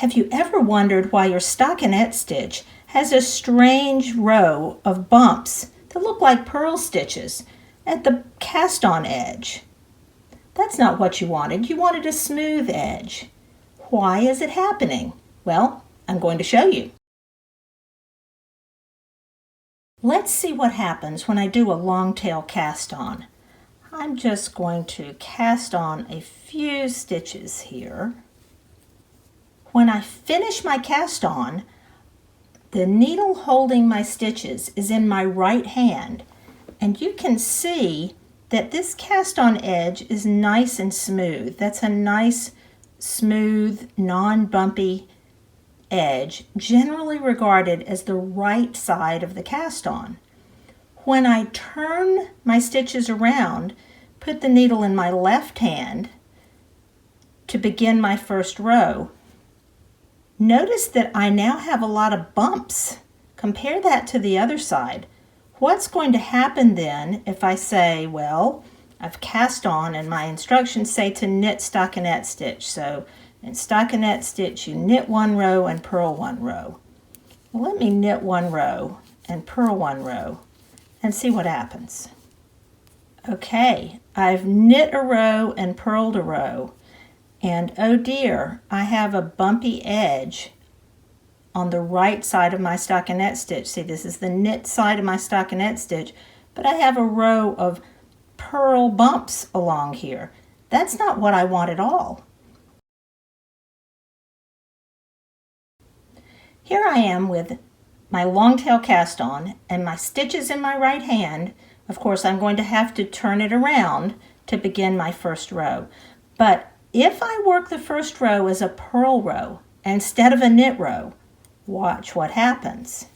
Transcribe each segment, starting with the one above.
Have you ever wondered why your stockinette stitch has a strange row of bumps that look like purl stitches at the cast-on edge? That's not what you wanted. You wanted a smooth edge. Why is it happening? Well, I'm going to show you. Let's see what happens when I do a long tail cast on. I'm just going to cast on a few stitches here. When I finish my cast on, the needle holding my stitches is in my right hand, and you can see that this cast on edge is nice and smooth. That's a nice, smooth, non-bumpy edge, generally regarded as the right side of the cast on. When I turn my stitches around, put the needle in my left hand to begin my first row, notice that I now have a lot of bumps. Compare that to the other side. What's going to happen then if I say, well, I've cast on and my instructions say to knit stockinette stitch. So in stockinette stitch, you knit one row and purl one row. Well, let me knit one row and purl one row and see what happens. Okay, I've knit a row and purled a row. And oh dear, I have a bumpy edge on the right side of my stockinette stitch. See, this is the knit side of my stockinette stitch, but I have a row of purl bumps along here. That's not what I want at all. Here I am with my long tail cast on and my stitches in my right hand. Of course, I'm going to have to turn it around to begin my first row. But if I work the first row as a purl row instead of a knit row, watch what happens.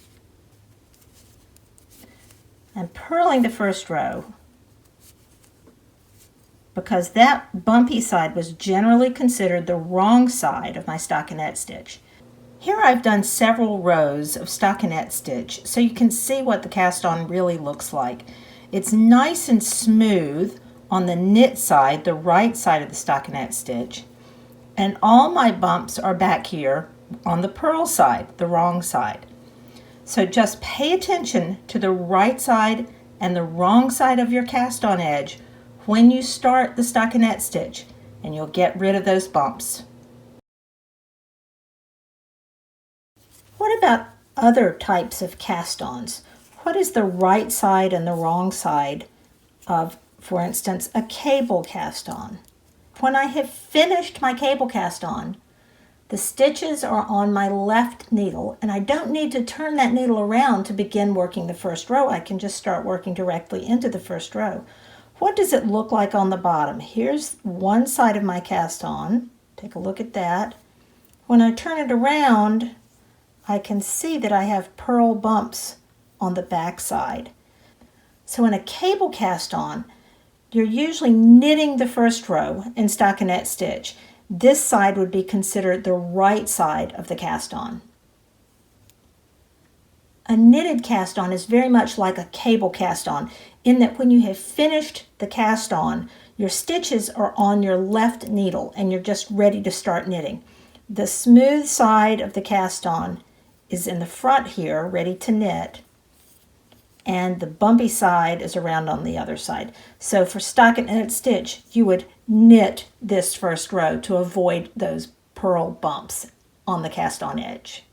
I'm purling the first row because that bumpy side was generally considered the wrong side of my stockinette stitch. Here I've done several rows of stockinette stitch so you can see what the cast on really looks like. It's nice and smooth on the knit side, the right side of the stockinette stitch, and all my bumps are back here on the purl side, the wrong side. So just pay attention to the right side and the wrong side of your cast on edge when you start the stockinette stitch, and you'll get rid of those bumps. What about other types of cast-ons? What is the right side and the wrong side of, for instance, a cable cast-on? When I have finished my cable cast-on, the stitches are on my left needle, and I don't need to turn that needle around to begin working the first row. I can just start working directly into the first row. What does it look like on the bottom? Here's one side of my cast-on. Take a look at that. When I turn it around, I can see that I have purl bumps on the back side. So in a cable cast on, you're usually knitting the first row in stockinette stitch. This side would be considered the right side of the cast on. A knitted cast on is very much like a cable cast on in that when you have finished the cast on, your stitches are on your left needle and you're just ready to start knitting. The smooth side of the cast on is in the front here, ready to knit, and the bumpy side is around on the other side. So for stockinette stitch, you would knit this first row to avoid those purl bumps on the cast on edge.